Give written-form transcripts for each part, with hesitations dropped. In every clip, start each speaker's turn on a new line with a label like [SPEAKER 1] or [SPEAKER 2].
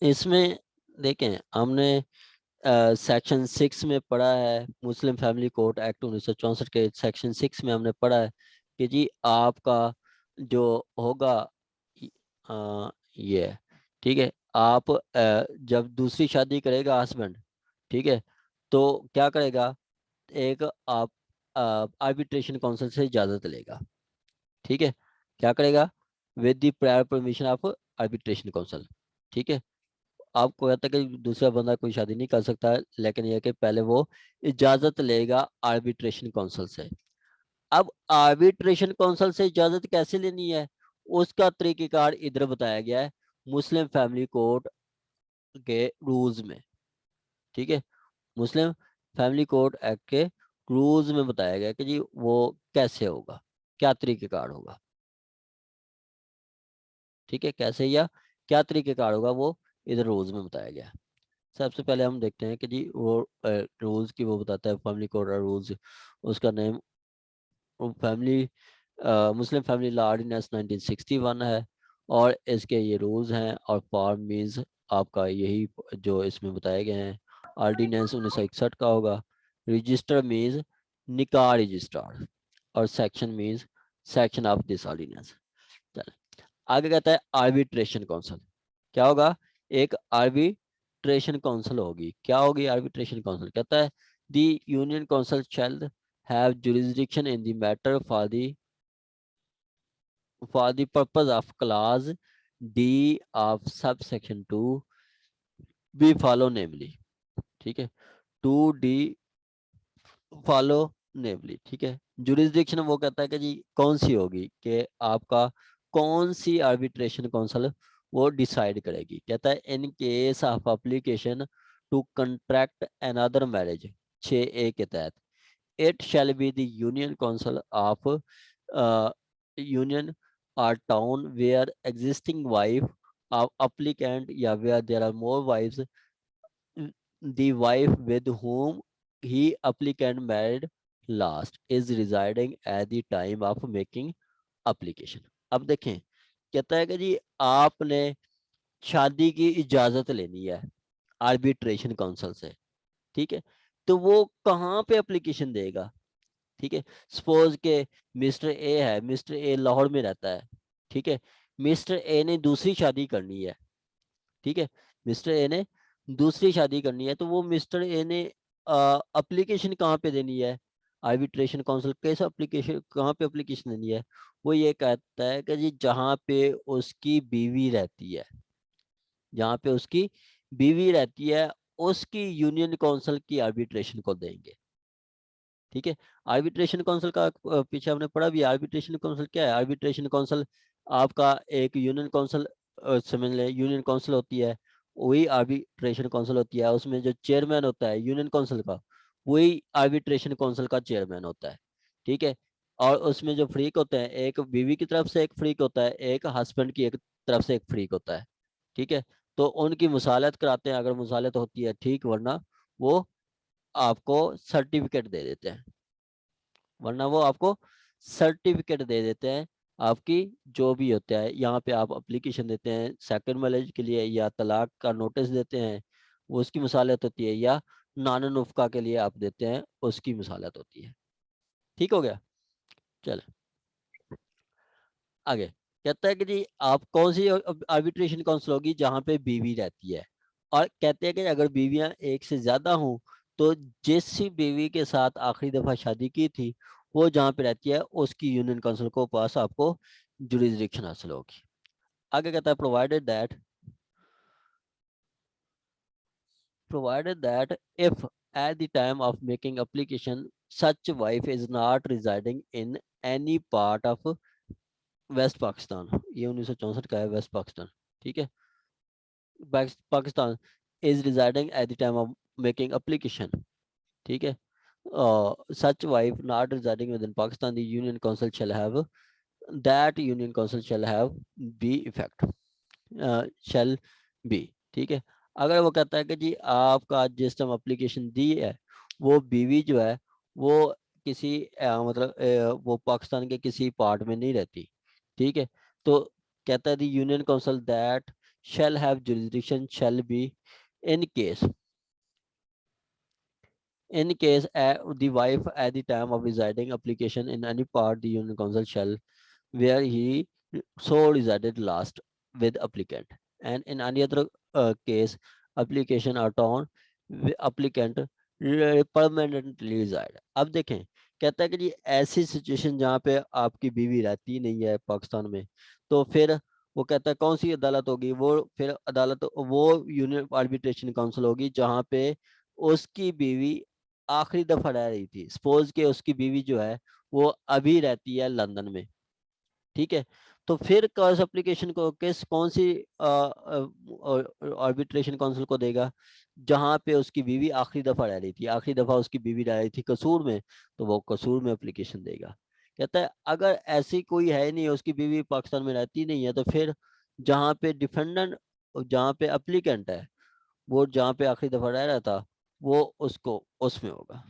[SPEAKER 1] इसमें देखें हमने सेक्शन 6 में पढ़ा है, मुस्लिम फैमिली कोर्ट एक्ट 1964 के सेक्शन 6 में हमने पढ़ा है कि जी आपका जो होगा ये, ठीक है, आप जब दूसरी शादी करेगा हस्बैंड, ठीक है, तो क्या करेगा, एक आप आर्बिट्रेशन काउंसिल से इजाजत लेगा, ठीक है, क्या करेगा, with the prior permission of arbitration council, ठीक है। आपको कहता है कि दूसरा बंदा कोई शादी नहीं कर सकता है, लेकिन यह कि पहले वो इजाजत लेगा आर्बिट्रेशन काउंसिल से। अब आर्बिट्रेशन काउंसिल से इजाजत कैसे लेनी है, उसका तरीकेकार इधर बताया गया है मुस्लिम फैमिली कोर्ट के रूल्स में, ठीक है। मुस्लिम फैमिली कोर्ट एक्ट के रूल्स में बताया गया कि जी वो कैसे होगा, क्या तरीकेकार होगा, ठीक है, कैसे या क्या तरीकेकार होगा वो इधर रूल्स में बताया गया है। सबसे पहले हम देखते हैं कि जी वो रूल्स की वो बताता है फैमिली कोड रूल्स, उसका name family Muslim family law ordinance 1961 है, और इसके ये रूल्स हैं, और फॉर्म मीन्स आपका यही जो इसमें बताए गए हैं। ऑर्डिनेंस 1961 का होगा। रजिस्टर मीन्स निकाह रजिस्ट्रार, और section means section of this ordinance. चल आगे कहता है आर्बिट्रेशन काउंसिल क्या होगा, एक आर्बिट्रेशन काउंसिल होगी। क्या होगी आर्बिट्रेशन काउंसिल, कहता है the union council shall have jurisdiction in the matter for the purpose of clause D of subsection 2 we follow namely, ठीक है, 2D फॉलो नेमली, ठीक है। जुरिसडिक्शन वो कहता है कि जी कौन सी होगी, कि आपका कौन सी आर्बिट्रेशन काउंसिल वो डिसाइड करेगी। कहता है in case of application to contract another marriage 6A के तहत it shall be the union council of union और town where existing wife of applicant या where there are more wifes the wife with whom he applicant married last is residing at the time of making application। अब देखें, कहता है कि जी आपने शादी की इजाजत लेनी है आर्बिट्रेशन काउंसिल से, ठीक है, तो वो कहाँ पे एप्लीकेशन देगा, ठीक है। सपोज के मिस्टर ए है, मिस्टर ए लाहौर में रहता है, ठीक है, मिस्टर ए ने दूसरी शादी करनी है, ठीक है, मिस्टर ए ने दूसरी शादी करनी है, तो वो मिस्टर ए ने एप्लीकेशन कहाँ पे देनी है, आर्बिट्रेशन काउंसिल कैसे एप्लीकेशन कहाँ पे एप्लीकेशन देनी है, वो ये कहता है कि जी जहाँ पे उसकी बीवी रहती है, जहाँ पे उसकी बीवी रहती है उसकी यूनियन काउंसिल की आर्बिट्रेशन को देंगे, ठीक है। आर्बिट्रेशन काउंसिल का पीछे हमने पढ़ा भी, आर्बिट्रेशन काउंसिल क्या है, आर्बिट्रेशन काउंसिल आपका एक यूनियन काउंसिल समझ ले, यूनियन काउंसिल होती है, वही आर्बिट्रेशन काउंसिल होती है, उसमें जो चेयरमैन होता है यूनियन काउंसिल का, वही आर्बिट्रेशन काउंसिल का चेयरमैन होता है, ठीक है। और उसमें जो फ्रीक होते हैं, एक बीवी की तरफ से एक फ्रीक होता है, एक हस्बैंड की एक तरफ से एक फ्रीक होता है, ठीक है। तो उनकी मुसालत कराते हैं, अगर मुसालत होती है ठीक, वरना वो आपको सर्टिफिकेट दे देते हैं, वरना वो आपको सर्टिफिकेट दे देते हैं आपकी जो भी होता है। यहाँ पे आप एप्लीकेशन देते हैं सेकंड मैरिज के लिए, या तलाक का नोटिस देते हैं वो उसकी मिसालत होती है, या नाना नुफ्का के लिए आप देते हैं उसकी मिसालत होती है। ठीक हो गया। चल आगे कहता है कि जी आप कौन सी आर्बिट्रेशन काउंसिल होगी, जहाँ पे बीवी रहती है, और कहते हैं कि अगर बीवियां एक से ज्यादा हों तो जिस बीवी के साथ आखिरी दफा शादी की थी वो जहाँ पे रहती है उसकी यूनियन काउंसिल को पास आपको जुरिसडिक्शन हासिल होगी। आगे कहता है provided that if at the time of making application such wife is not residing in any part of west Pakistan, ये 1964 का है, वेस्ट पाकिस्तान, ठीक है, Pakistan is residing at the time of making application, ठीक है, such wife not residing within Pakistan the union council shall have that union council shall have be effect shall be, ठीक है। अगर वो कहता है कि जी आपका जिस टाइम एप्लीकेशन दी है वो बीवी जो है वो किसी मतलब वो पाकिस्तान के किसी पार्ट में नहीं रहती, ठीक है, तो कहता है the union council that shall have jurisdiction shall be in case the wife at the time of residing application in any part the union council shall where he so resided last with applicant, and in any other case application are torn applicant permanently reside. अब देखें, कहता है कि जी ऐसी situation जहाँ पे आपकी बीवी रहती नहीं है पाकिस्तान में, तो फिर वो कहता है कौन सी अदालत होगी, वो फिर अदालत वो यूनियन आर्बिट्रेशन काउंसिल होगी जहाँ पे उसकी बीवी आखिरी दफा रह रही थी। सपोज के उसकी बीवी जो है वो अभी रहती है लंदन में, ठीक है, तो फिर कर्ज एप्लीकेशन को किस कौन सी आर्बिट्रेशन काउंसिल को देगा, जहां पे उसकी बीवी आखिरी दफा रह रही थी, आखिरी दफा उसकी बीवी रह रही थी कसूर में, तो वो कसूर में एप्लीकेशन देगा। कहता है अगर ऐसी कोई है नहीं, उसकी बीवी पाकिस्तान में रहती नहीं है, तो फिर जहाँ पे डिफेंडेंट जहाँ पे एप्लीकेंट है वो जहाँ पे आखिरी दफा रह रहा था वो उसको उसमें होगा।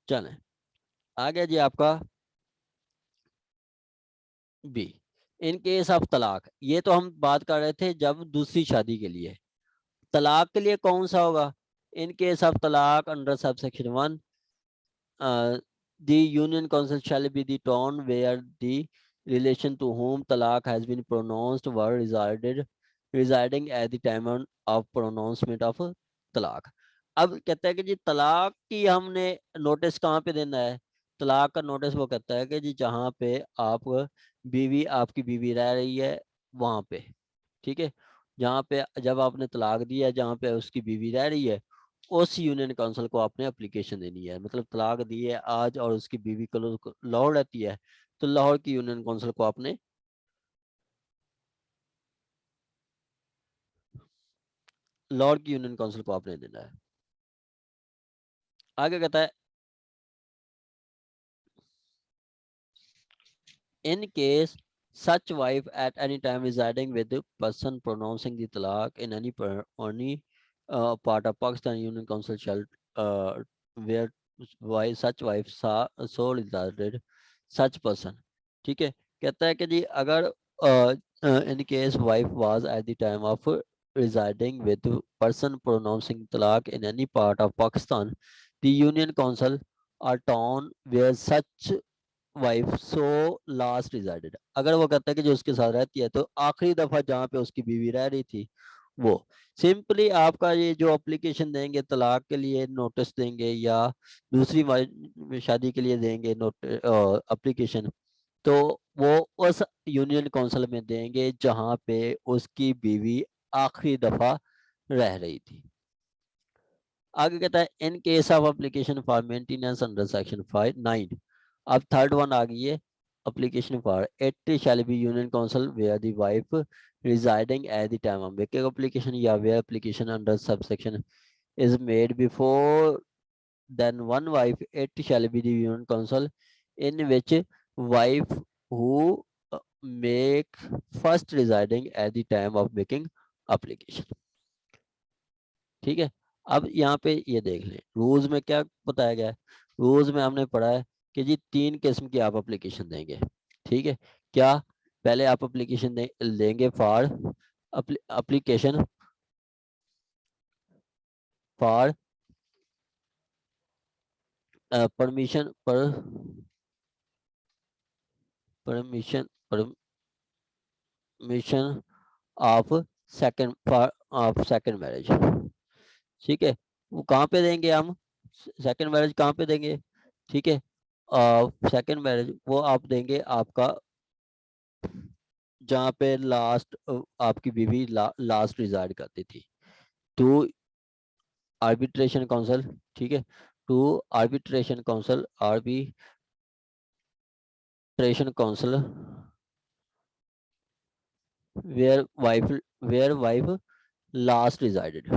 [SPEAKER 1] चलें आगे जी आपका बी, इन केस ऑफ तलाक, ये तो हम बात कर रहे थे जब दूसरी शादी के लिए, तलाक के लिए कौन सा होगा, इन केस ऑफ तलाक under sub section 1 the union council shall be the town where the relation to whom talaq has been pronounced were residing at the time of pronouncement of तलाक। अब कहता है कि जी तलाक की हमने नोटिस कहाँ पे देना है, तलाक का नोटिस वो कहता है कि जी जहाँ पे आप बीवी आपकी बीवी रह रही है वहां पे, ठीक है, जहाँ पे जब आपने तलाक दिया है जहाँ पे उसकी बीवी रह रही है उस यूनियन काउंसिल को आपने एप्लीकेशन देनी है। मतलब तलाक दी है आज और उसकी बीवी कल लाहौर रहती है, तो लाहौर की यूनियन काउंसिल को आपने लाहौर की यूनियन काउंसिल को आपने देना है। आगे कहता है in case such wife at any time residing with the person pronouncing the talaq in any part of Pakistan Union Council shall where why such wife so resided such person, ठीक है, कहता है कि जी अगर in case wife was at the time of residing with the person pronouncing talaq in any part of Pakistan the Union Council or town where such wife so last resided, अगर वो कहता है कि जो उसके साथ रहती है तो आखिरी दफा जहाँ पे उसकी बीवी रह रही थी वो, सिंपली आपका ये जो एप्लीकेशन देंगे तलाक के लिए नोटिस देंगे या दूसरी शादी के लिए देंगे नोट एप्लीकेशन, तो वो उस यूनियन काउंसिल में देंगे जहाँ पे उसकी बीवी आखिरी दफा रह रही थी। आगे कहता है in case of application for maintenance under section 5(9), अब थर्ड वन आ गई है, application for it shall be union council where the wife residing at the time of making application या where application under subsection is made before then one wife, it shall be the union council in which wife who make first residing at the time of making application, ठीक है। अब यहाँ पे ये देख लें rules में क्या बताया गया है, रूल्स में हमने पढ़ा है कि जी 3 किस्म की आप एप्लीकेशन देंगे, ठीक है, क्या पहले आप एप्लीकेशन देंगे for application for permission permission permission of second for of second marriage, ठीक है, वो कहाँ पे देंगे हम, सेकंड मैरिज कहाँ पे देंगे, ठीक है, सेकंड मैरिज वो आप देंगे आपका जहाँ पे लास्ट आपकी बीवी लास्ट रिजाइड करती थी, टू आर्बिट्रेशन काउंसिल, ठीक है, to arbitration council arbitration council where wife last resided,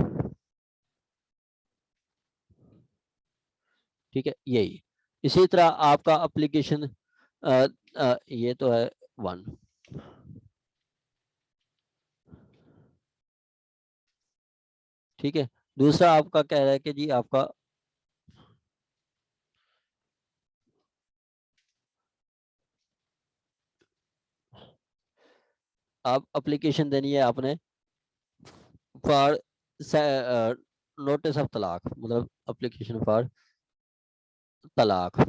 [SPEAKER 1] ठीक है, यही। इसी तरह आपका एप्लीकेशन ये तो है 1। ठीक है, दूसरा आपका कह रहा है कि जी आपका आप एप्लीकेशन देनी है आपने फॉर नोटिस ऑफ तलाक, मतलब एप्लीकेशन फॉर तलाक,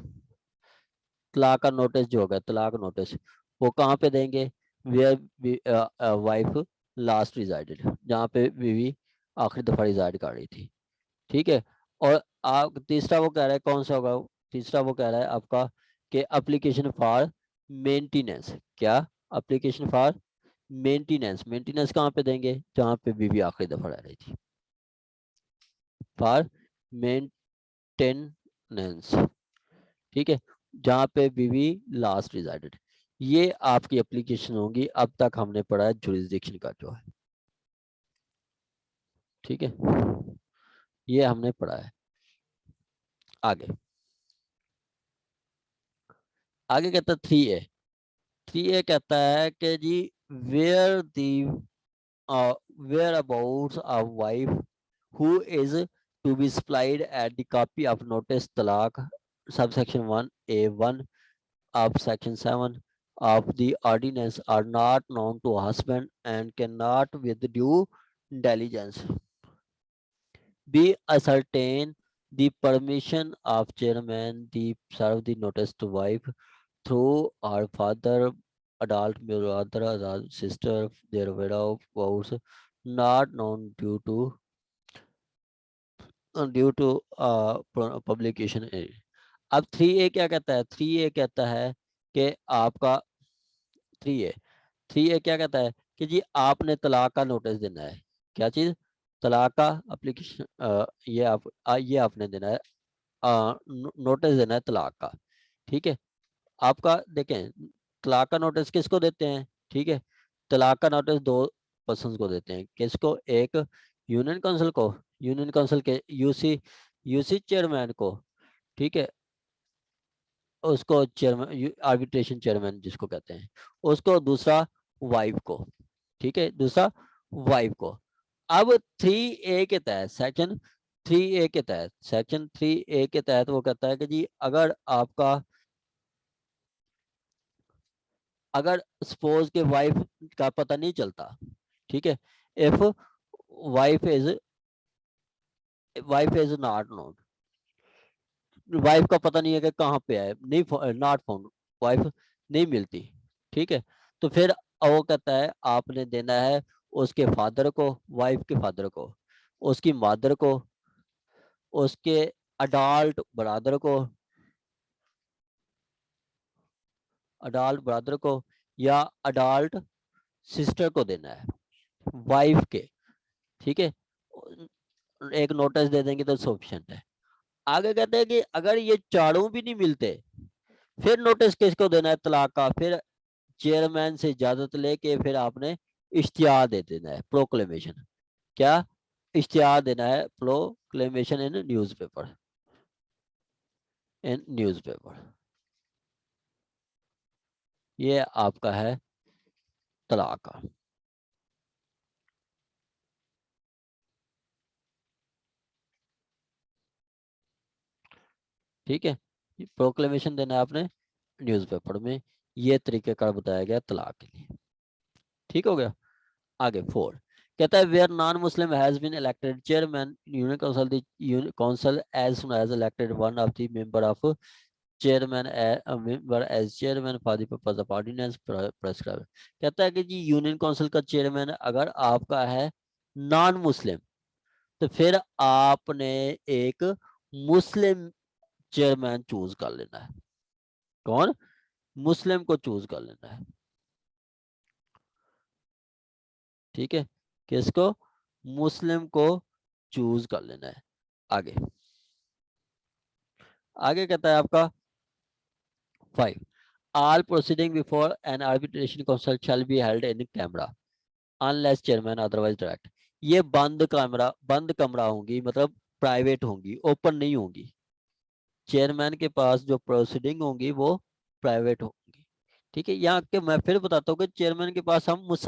[SPEAKER 1] तलाक का नोटिस जो होगा तलाक नोटिस, वो कहाँ पे देंगे? वेयर वाइफ लास्ट रिजाइडेड, जहाँ पे बीवी आखिरी दफा रिजाइड कर रही थी। ठीक है, और आप तीसरा वो कह रहा है कौन सा होगा? तीसरा वो कह रहा है आपका कि एप्लीकेशन फॉर मेंटेनेंस। क्या? Application for maintenance. मेंटेनेंस कहाँ पे देंगे? जहाँ पे बीवी आखिरी दफा रह रही थी, फॉर मेंटेनेंस। ठीक है, जहाँ पे बीवी लास्ट रिजाइडेड। ये आपकी एप्लीकेशन होगी। अब तक हमने पढ़ा है जुरिस्डिक्शन का जो है, ठीक है, ये हमने पढ़ा है। आगे आगे कहता है 3A। 3A कहता है कि जी where the where about a wife who is to be supplied at the copy of notice talaq subsection 1A1 of section 7 of the ordinance are not known to husband and cannot with due diligence be ascertain the permission of chairman the serve the notice to wife through our father, adult brother, adult sister, their widow, spouse, not known due to publication। अब 3A क्या कहता है? 3A कहता है कि आपका 3A 3A क्या कहता है कि जी आपने तलाक का नोटिस देना है। क्या चीज? तलाक का एप्लीकेशन, ये आपने देना है, नोटिस देना है तलाक का। ठीक है, आपका देखें तलाक का नोटिस किसको देते हैं? ठीक है, तलाक का नोटिस दो पर्सन को देते हैं। किसको? एक यूनियन काउंसिल को, यूनियन काउंसिल के यूसी चेयरमैन को। ठीक है, उसको चेयरमैन, आर्बिट्रेशन चेयरमैन जिसको कहते हैं उसको। दूसरा वाइफ को। ठीक है, दूसरा वाइफ को। अब 3A के तहत सेक्शन 3A के तहत वो कहता है कि जी अगर सपोज के वाइफ का पता नहीं चलता। ठीक है, if wife is not known, wife का पता नहीं है कि कहाँ पे है, नहीं, नॉट फाउंड, वाइफ नहीं मिलती। ठीक है, तो फिर वो कहता है आपने देना है उसके फादर को, वाइफ के फादर को, उसकी मदर को, उसके अडाल्ट ब्रदर को या अडाल्ट सिस्टर को देना है, वाइफ के। ठीक है, एक नोटिस दे देंगे तो सफिशिएंट है। आगे कहते हैं कि अगर ये चारों भी नहीं मिलते फिर नोटिस किसको देना है तलाक का? फिर चेयरमैन से इजाजत लेके फिर आपने इश्तिहार दे देना है, प्रोक्लेमेशन। क्या? इश्तिहार देना है, प्रोक्लेमेशन इन न्यूज़पेपर। ये आपका है तलाक का। ठीक है, प्रोक्लेमेशन देना है आपने न्यूज़पेपर में। ये तरीकेकार बताया गया तलाक के लिए। ठीक हो गया। आगे 4 कहता है where non Muslim has been elected chairman union council the council as soon as elected one of the member of chairman member as chairman for the purpose of ordinance prescribe. कहता है कि जी यूनियन काउंसिल का chairman अगर आपका है non Muslim तो फिर आपने एक मुस्लिम चेयरमैन चूज कर लेना है। कौन? मुस्लिम को चूज कर लेना है। ठीक है, किसको? मुस्लिम को चूज कर लेना है। आगे आगे कहता है आपका 5 all proceeding before N arbitration council shall be held in camera unless chairman otherwise direct. ये बंद कमरा होंगी, मतलब प्राइवेट होंगी, ओपन नहीं होंगी। चेयरमैन के पास जो प्रोसीडिंग होंगी वो प्राइवेट होंगी। ठीक है, यहाँ के मैं फिर बताता हूँ कि चेयरमैन के पास हम